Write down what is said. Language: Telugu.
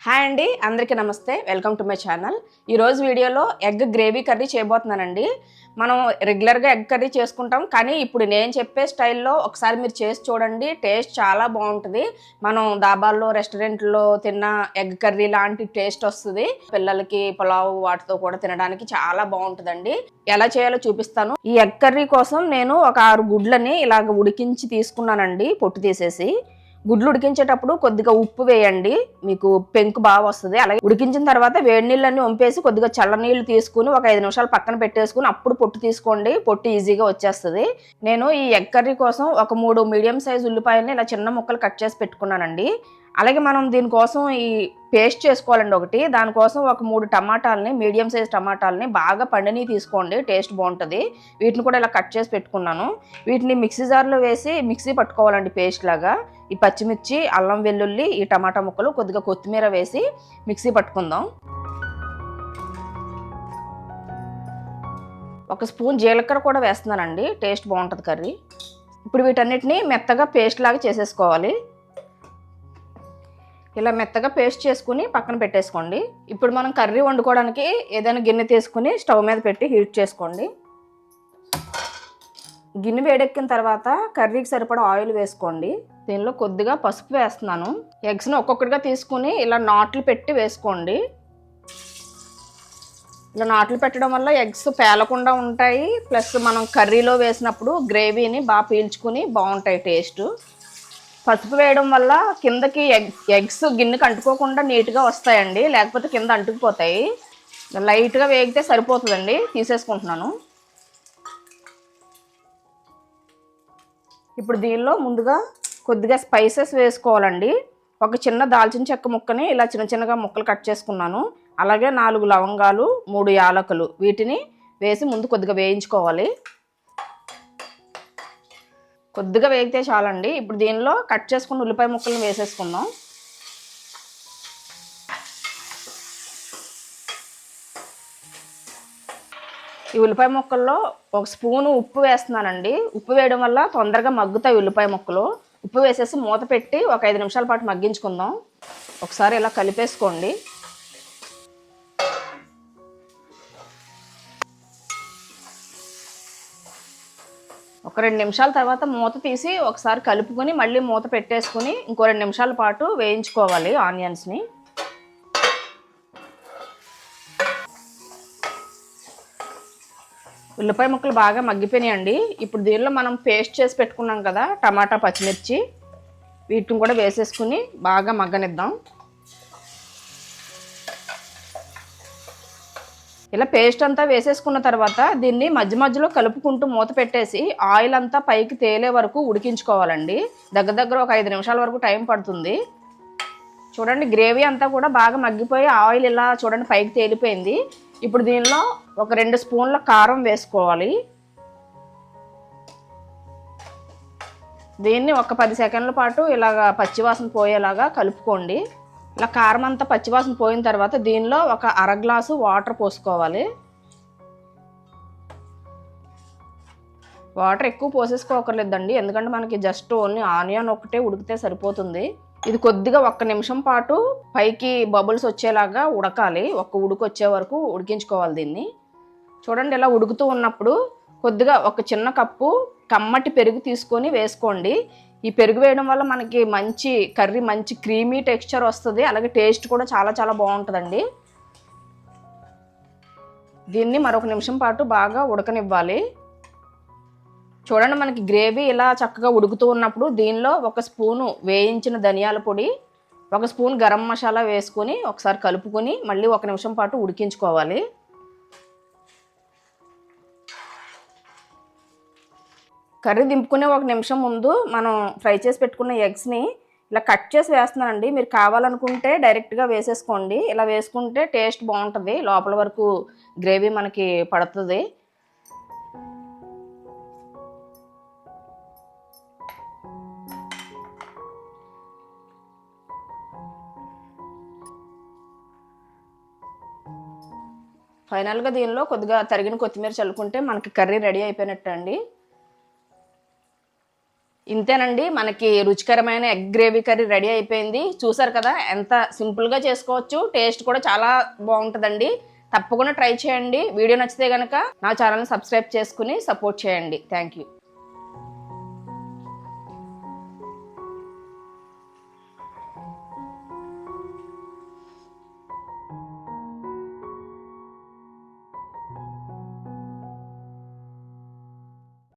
హాయ్ అండి, అందరికీ నమస్తే. Welcome to my channel. ఈరోజు వీడియోలో ఎగ్ గ్రేవీ కర్రీ చేయబోతున్నానండి. మనం రెగ్యులర్గా ఎగ్ కర్రీ చేసుకుంటాం, కానీ ఇప్పుడు నేను చెప్పే స్టైల్లో ఒకసారి మీరు చేసి చూడండి. టేస్ట్ చాలా బాగుంటుంది. మనం దాబాల్లో రెస్టారెంట్లో తిన్న ఎగ్ కర్రీ లాంటి టేస్ట్ వస్తుంది. పిల్లలకి పులావ్ వాటితో కూడా తినడానికి చాలా బాగుంటుందండి. ఎలా చేయాలో చూపిస్తాను. ఈ ఎగ్ కర్రీ కోసం నేను ఒక 6 గుడ్లని ఇలాగ ఉడికించి తీసుకున్నానండి, పొట్టు తీసేసి. గుడ్లు ఉడికించేటప్పుడు కొద్దిగా ఉప్పు వేయండి, మీకు పెంకు బాగా వస్తుంది. అలాగే ఉడికించిన తర్వాత వేడి నీళ్ళని వంపేసి కొద్దిగా చల్ల నీళ్ళు తీసుకుని ఒక 5 నిమిషాలు పక్కన పెట్టేసుకుని అప్పుడు పొట్టు తీసుకోండి. పొట్టు ఈజీగా వచ్చేస్తుంది. నేను ఈ ఎగ్ కర్రీ కోసం ఒక 3 మీడియం సైజ్ ఉల్లిపాయలని ఇలా చిన్న ముక్కలు కట్ చేసి పెట్టుకున్నానండి. అలాగే మనం దీనికోసం ఈ పేస్ట్ చేసుకోవాలండి ఒకటి. దానికోసం ఒక 3 టమాటాలని, మీడియం సైజ్ టమాటాలని బాగా పండిని తీసుకోండి, టేస్ట్ బాగుంటుంది. వీటిని కూడా ఇలా కట్ చేసి పెట్టుకున్నాను. వీటిని మిక్సీ జార్లో వేసి మిక్సీ పట్టుకోవాలండి పేస్ట్ లాగా. ఈ పచ్చిమిర్చి, అల్లం వెల్లుల్లి, ఈ టమాటా ముక్కలు, కొద్దిగా కొత్తిమీర వేసి మిక్సీ పట్టుకుందాం. ఒక స్పూన్ జీలకర్ర కూడా వేస్తున్నానండి, టేస్ట్ బాగుంటుంది కర్రీ. ఇప్పుడు వీటన్నిటిని మెత్తగా పేస్ట్ లాగా చేసేసుకోవాలి. ఇలా మెత్తగా పేస్ట్ చేసుకుని పక్కన పెట్టేసుకోండి. ఇప్పుడు మనం కర్రీ వండుకోవడానికి ఏదైనా గిన్నె తీసుకుని స్టవ్ మీద పెట్టి హీట్ చేసుకోండి. గిన్నె వేడెక్కిన తర్వాత కర్రీకి సరిపడా ఆయిల్ వేసుకోండి. దీనిలో కొద్దిగా పసుపు వేస్తున్నాను. ఎగ్స్ని ఒక్కొక్కటిగా తీసుకుని ఇలా నాట్లు పెట్టి వేసుకోండి. ఇలా నాట్లు పెట్టడం వల్ల ఎగ్స్ పేలకుండా ఉంటాయి. ప్లస్ మనం కర్రీలో వేసినప్పుడు గ్రేవీని బాగా పీల్చుకుని బాగుంటాయి టేస్ట్. పసుపు వేయడం వల్ల కిందకి ఎగ్స్ గిన్నెకి అంటుకోకుండా నీట్గా వస్తాయండి, లేకపోతే కింద అంటుకుపోతాయి. లైట్గా వేగితే సరిపోతుందండి. తీసేసుకుంటున్నాను. ఇప్పుడు దీనిలో ముందుగా కొద్దిగా స్పైసెస్ వేసుకోవాలండి. ఒక చిన్న దాల్చిన చెక్క ముక్కని ఇలా చిన్న చిన్నగా ముక్కలు కట్ చేసుకున్నాను. అలాగే 4 లవంగాలు, 3 యాలకులు, వీటిని వేసి ముందు కొద్దిగా వేయించుకోవాలి. కొద్దిగా వేగితే చాలండి. ఇప్పుడు దీనిలో కట్ చేసుకున్న ఉల్లిపాయ ముక్కలను వేసేసుకుందాం. ఈ ఉల్లిపాయ ముక్కల్లో ఒక స్పూను ఉప్పు వేస్తున్నానండి. ఉప్పు వేయడం వల్ల తొందరగా మగ్గుతాయి ఉల్లిపాయ ముక్కలు. ఉప్పు వేసేసి మూత పెట్టి ఒక 5 నిమిషాల పాటు మగ్గించుకుందాం. ఒకసారి ఇలా కలిపేసుకోండి. ఒక 2 నిమిషాల తర్వాత మూత తీసి ఒకసారి కలుపుకొని మళ్ళీ మూత పెట్టేసుకుని ఇంకో 2 నిమిషాల పాటు వేయించుకోవాలి ఆనియన్స్ని. ఉల్లిపాయ ముక్కలు బాగా మగ్గిపోయినాయండి. ఇప్పుడు దీనిలో మనం పేస్ట్ చేసి పెట్టుకున్నాం కదా, టమాటా, పచ్చిమిర్చి, వీటిని కూడా వేసేసుకుని బాగా మగ్గనిద్దాం. ఇలా పేస్ట్ అంతా వేసేసుకున్న తర్వాత దీన్ని మధ్య మధ్యలో కలుపుకుంటూ మూత పెట్టేసి ఆయిల్ అంతా పైకి తేలే వరకు ఉడికించుకోవాలండి. దగ్గర ఒక 5 నిమిషాల వరకు టైం పడుతుంది. చూడండి, గ్రేవీ అంతా కూడా బాగా మగ్గిపోయి ఆయిల్ ఇలా చూడండి పైకి తేలిపోయింది. ఇప్పుడు దీనిలో ఒక 2 స్పూన్ల కారం వేసుకోవాలి. దీన్ని ఒక 10 సెకండ్ల పాటు ఇలాగ పచ్చివాసన పోయేలాగా కలుపుకోండి. ఇలా కారం అంతా పచ్చివాసన పోయిన తర్వాత దీనిలో ఒక 1/2 గ్లాసు వాటర్ పోసుకోవాలి. వాటర్ ఎక్కువ పోసేసుకోకర్లేదండి, ఎందుకంటే మనకి జస్ట్ ఓన్లీ ఆనియన్ ఒకటే ఉడికితే సరిపోతుంది. ఇది కొద్దిగా 1 నిమిషం పాటు పైకి బబుల్స్ వచ్చేలాగా ఉడకాలి. ఒక ఉడుకు వచ్చే వరకు ఉడికించుకోవాలి దీన్ని. చూడండి, ఇలా ఉడుకుతూ ఉన్నప్పుడు కొద్దిగా ఒక చిన్న కప్పు కమ్మటి పెరుగు తీసుకొని వేసుకోండి. ఈ పెరుగు వేయడం వల్ల మనకి మంచి కర్రీ, మంచి క్రీమీ టెక్స్చర్ వస్తుంది. అలాగే టేస్ట్ కూడా చాలా చాలా బాగుంటుందండి. దీన్ని మరొక నిమిషం పాటు బాగా ఉడకనివ్వాలి. చూడండి, మనకి గ్రేవీ ఇలా చక్కగా ఉడుకుతూ ఉన్నప్పుడు దీనిలో ఒక స్పూను వేయించిన ధనియాల పొడి, ఒక స్పూన్ గరం మసాలా వేసుకొని ఒకసారి కలుపుకొని మళ్ళీ 1 నిమిషం పాటు ఉడికించుకోవాలి. కర్రీ దింపుకునే 1 నిమిషం ముందు మనం ఫ్రై చేసి పెట్టుకున్న ఎగ్స్ని ఇలా కట్ చేసి వేస్తున్నానండి. మీరు కావాలనుకుంటే డైరెక్ట్గా వేసేసుకోండి. ఇలా వేసుకుంటే టేస్ట్ బాగుంటుంది, లోపల వరకు గ్రేవీ మనకి పడుతుంది. ఫైనల్గా దీనిలో కొద్దిగా తరిగిన కొత్తిమీర చల్లుకుంటే మనకి కర్రీ రెడీ అయిపోయినట్టు అండి. ఇంతేనండి, మనకి రుచికరమైన ఎగ్ గ్రేవీ కర్రీ రెడీ అయిపోయింది. చూసారు కదా ఎంత సింపుల్గా చేసుకోవచ్చు, టేస్ట్ కూడా చాలా బాగుంటుందండి. తప్పకుండా ట్రై చేయండి. వీడియో నచ్చితే కనుక నా ఛానల్ని సబ్స్క్రైబ్ చేసుకుని సపోర్ట్ చేయండి. Thank you.